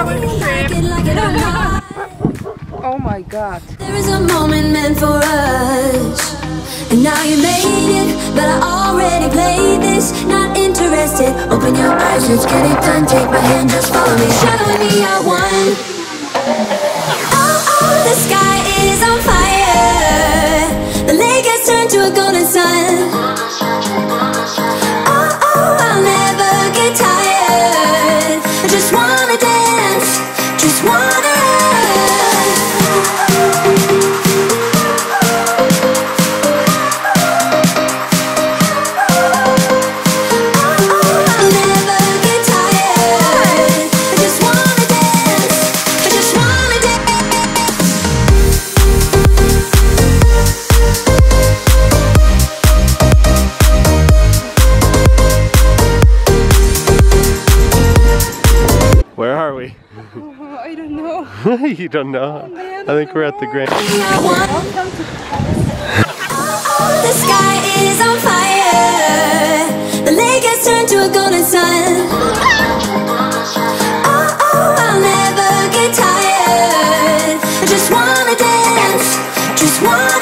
our trip. Oh my god. There is a moment meant for us, and now you made it, but I already played this. Not interested, open your eyes, let's get it done. Take my hand, just follow me, shadowing me, I won. Oh, oh, the sky is on fire, the lake has turned to a golden sun. Oh, oh, I'll never get tired, I just wanna dance, just wanna Where are we? Oh, I don't know. You don't know? I think we're at the Grand. The sky is on fire, the lake has turned to a golden sun. Oh, oh, I'll never get tired, I just wanna dance, just wanna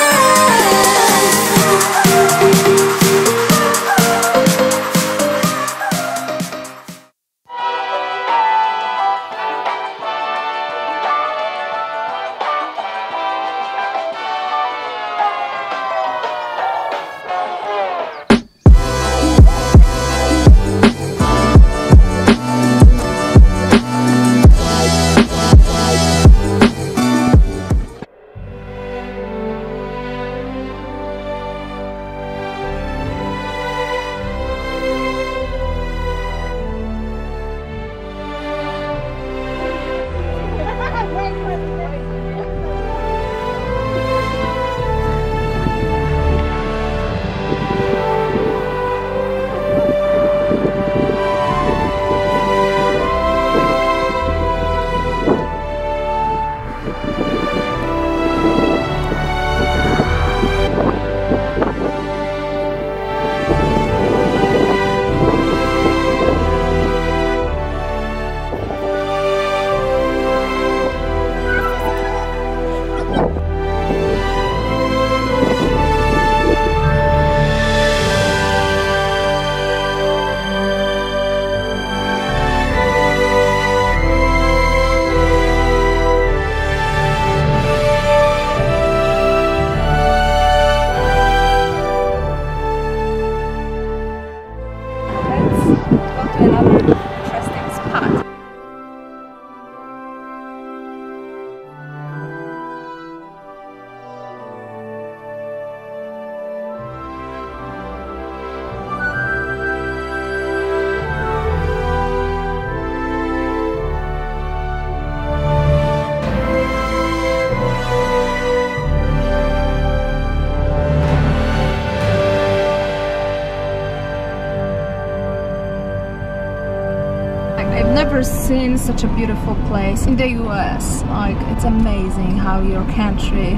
I've never seen such a beautiful place in the US. Like, it's amazing how your country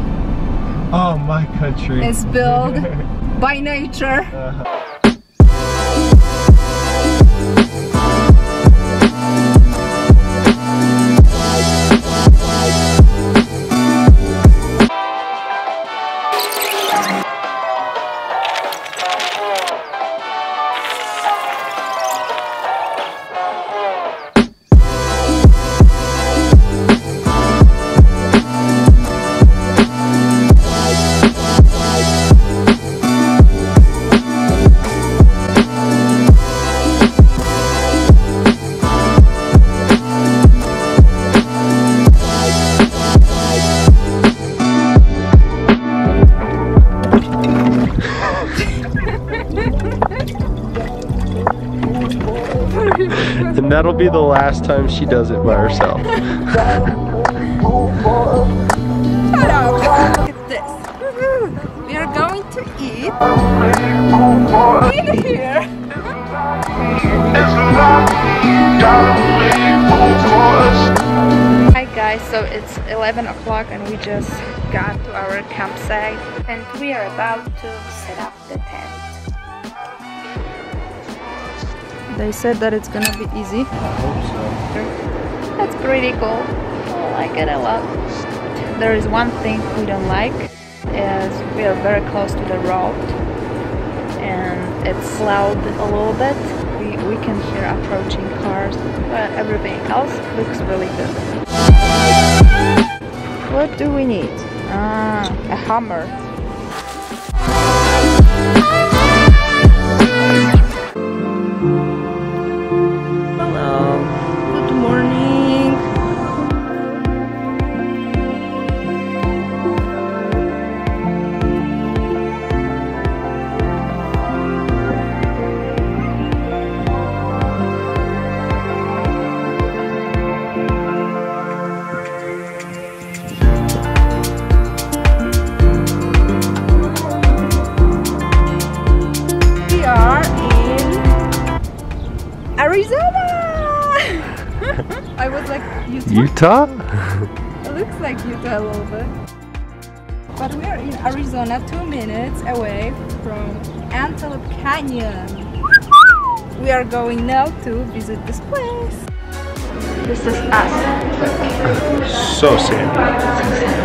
Oh, my country is built by nature. And that'll be the last time she does it by herself. Shut up! Look at this. We are going to eat in here. Hi guys, so it's 11 o'clock and we just got to our campsite and we are about to set up the tent. They said that it's gonna be easy. I hope so. That's pretty cool. I like it a lot. There is one thing we don't like, is we are very close to the road and it's loud a little bit. We can hear approaching cars, but everything else looks really good. What do we need? A hammer. Hello. Good morning. Arizona! I was like, Utah? It looks like Utah a little bit. But we are in Arizona, 2 minutes away from Antelope Canyon. We are going now to visit this place. This is us. So sandy.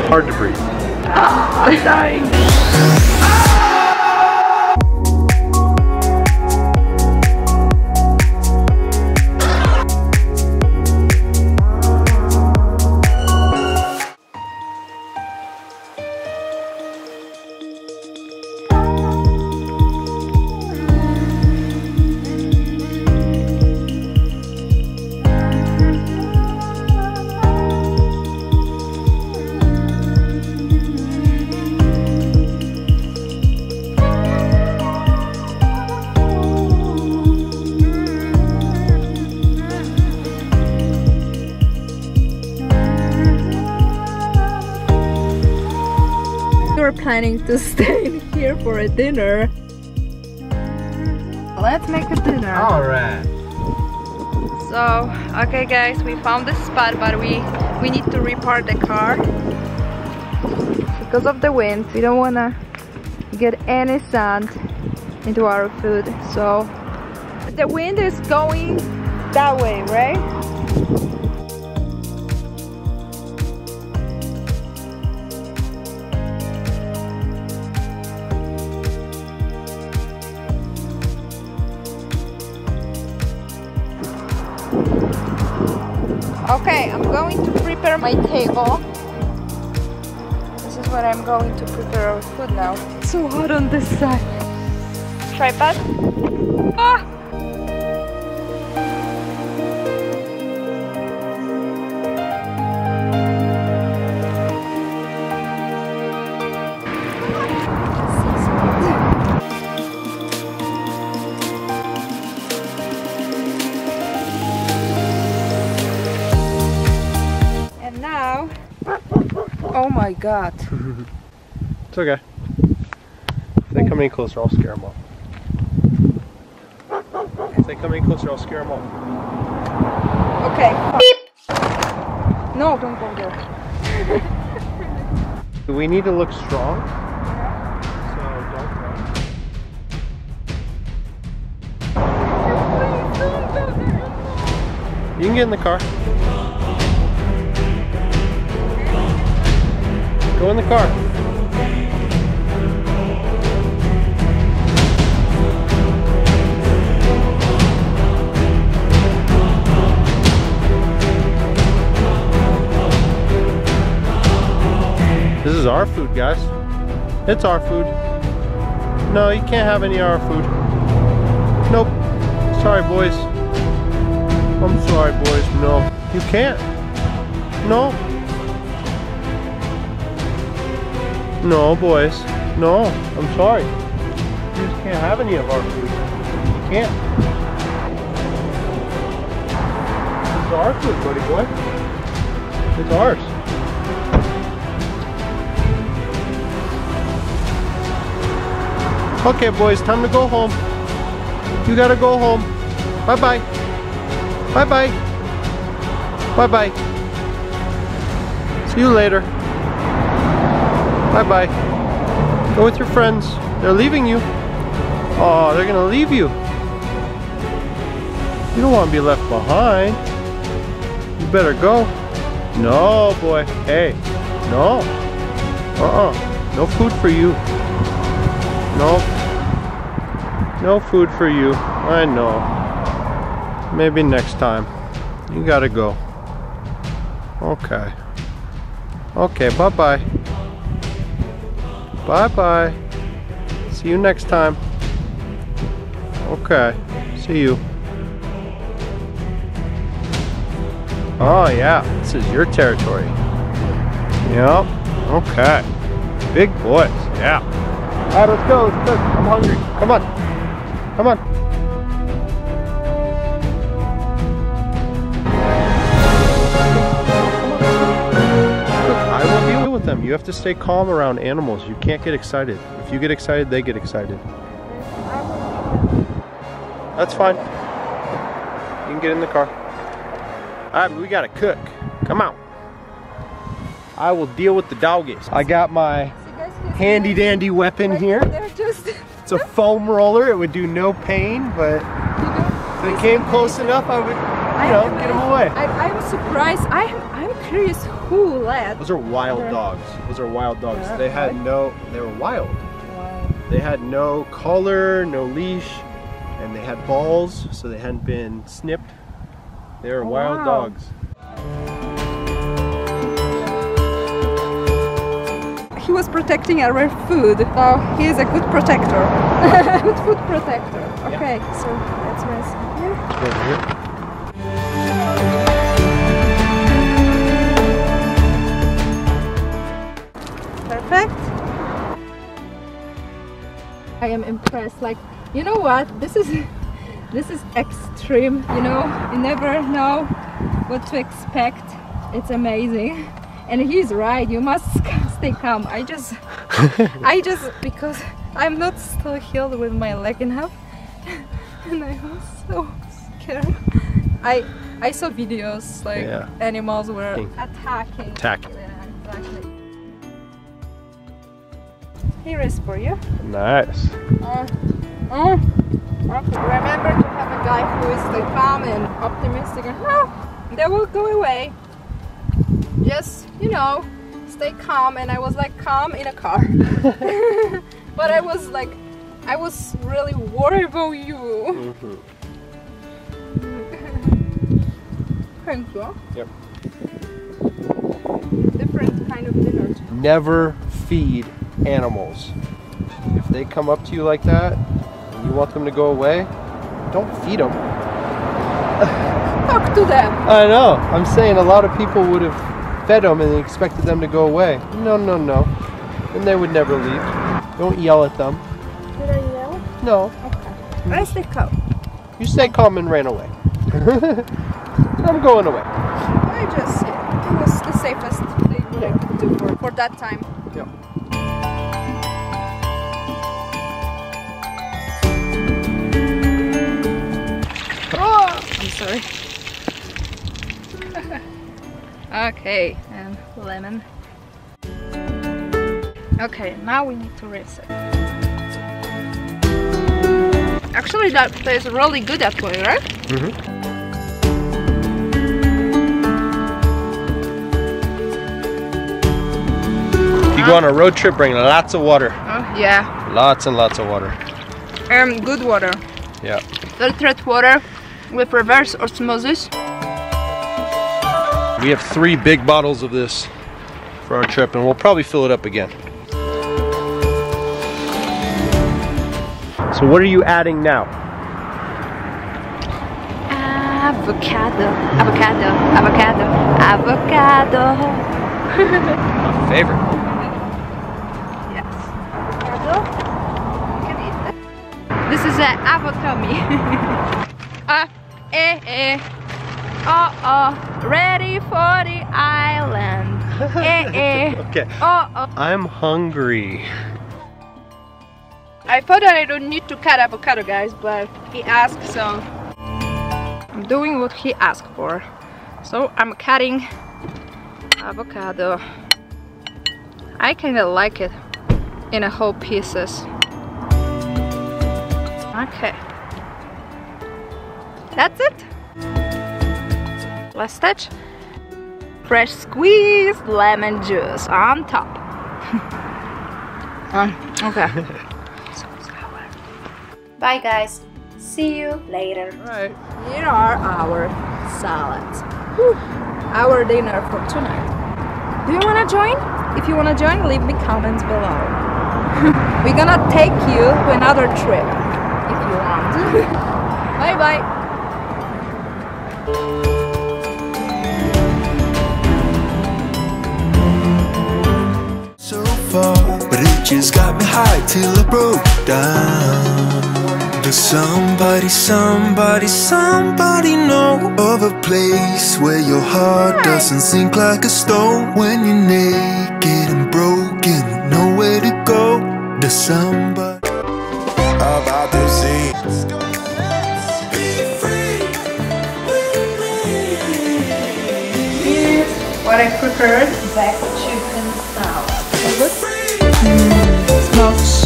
Hard to breathe. I'm dying. We're planning to stay here for a dinner. Let's make a dinner. Alright. So, okay guys, we found this spot, but we need to repark the car. Because of the wind, we don't wanna get any sand into our food. So, the wind is going that way, right? Okay, I'm going to prepare my table. This is what I'm going to prepare our food now. It's so hot on this side. Tripod. Ah! Oh my god. It's okay. If they come any closer, I'll scare them off. If they come any closer, I'll scare them off. Okay. Beep! No, don't go there. We need to look strong. So don't run. You can get in the car. Go in the car. This is our food, guys. It's our food. No, you can't have any of our food. Nope. Sorry, boys. I'm sorry, boys. No, you can't. No. No, boys. No, I'm sorry. You just can't have any of our food. You can't. It's our food, buddy boy. It's ours. Okay, boys, time to go home. You gotta go home. Bye-bye. Bye-bye. Bye-bye. See you later. Bye-bye. Go with your friends. They're leaving you. Oh, they're gonna leave you. You don't want to be left behind. You You better go. No, boy. Hey, no. No food for you. No. No food for you. I know. Maybe next time. You gotta go. Okay. Okay, bye-bye. Bye-bye. See you next time. Okay. See you. Oh yeah, this is your territory. Yep. Okay. Big boys. Yeah. Alright, let's go. Let's cook. I'm hungry. Come on. Come on. I will deal with them. You have to stay calm around animals. You can't get excited. If you get excited, they get excited. That's fine. You can get in the car. Alright, but we gotta cook. Come on. I will deal with the doggies. I got my handy dandy weapon here. It's a foam roller. It would do no pain, but if it came close enough, I would, you know, get them away. I'm surprised. I'm curious who led. Those are wild dogs. Those are wild dogs. They had no, they were wild. Wow. They had no collar, no leash, and they had balls, so they hadn't been snipped. They were wild dogs. He was protecting our food, so he is a good protector. Good food protector. Okay, yeah. So let's rest here. Over here. Perfect. I am impressed. Like, you know what? This is extreme. You know, you never know what to expect. It's amazing. And he's right, you must stay calm. I just, because I'm not still healed with my leg in half, and I was so scared. I saw videos like animals were attacking. Yeah, exactly. Here is for you. Nice. Remember to have a guy who is like calm and optimistic, and they will go away. Just, you know, stay calm. And I was like calm in a car. But I was really worried about you. Thank you. Yep. Different kind of dinner. Never feed animals. If they come up to you like that and you want them to go away, don't feed them. Talk to them. I know. I'm saying a lot of people would have fed them and expected them to go away. No, no, no. And they would never leave. Don't yell at them. Did I yell? No. Okay. I stay calm. You stay calm and ran away. I'm going away. I just, it was the safest thing I could do for that time. Yeah. Oh, I'm sorry. Okay, and lemon. Okay, now we need to rinse it. Actually, that tastes really good that way, right? Mm-hmm. If you go on a road trip, bring lots of water. Oh, yeah. Lots and lots of water. Good water. Yeah. Filtered water with reverse osmosis. We have 3 big bottles of this for our trip, and we'll probably fill it up again. So what are you adding now? Avocado, avocado, avocado, avocado. My favorite. Yes. Avocado. You can eat that. This is an avocado. Ready for the island. Okay. I'm hungry. I thought that I don't need to cut avocado, guys, but he asked, so I'm doing what he asked for. So I'm cutting avocado. I kind of like it in a whole pieces. Okay. That's it. Last touch. fresh squeezed lemon juice on top. Okay. So sour. Bye guys. See you later. Alright. Here are our salads. Whew. Our dinner for tonight. Do you wanna join? If you wanna join, leave me comments below. We're gonna take you to another trip if you want. Bye bye. So far, but it just got me high till I broke down. Does somebody know of a place where your heart doesn't sink like a stone when you're naked and broken, nowhere to go? Does somebody about to see? Here's what I prepared: back chicken salad.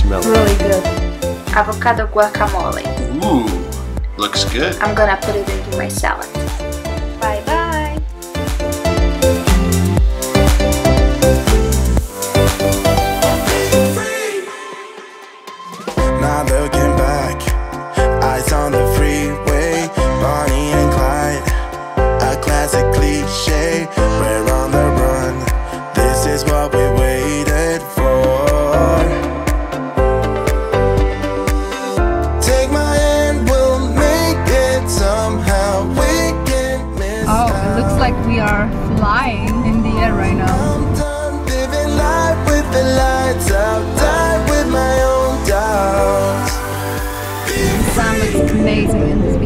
Smells really good. Avocado guacamole. Ooh, looks good. I'm gonna put it into my salad. Bye bye. Not looking back, eyes on the freeway, Bonnie and Clyde, a classic cliche. We're on the run, this is what we waited for. Take my hand, we'll make it somehow. We can miss Oh, it looks like we are flying in the air right now. I'm done living life with the lights out, die with my own doubts. The sun looks amazing in this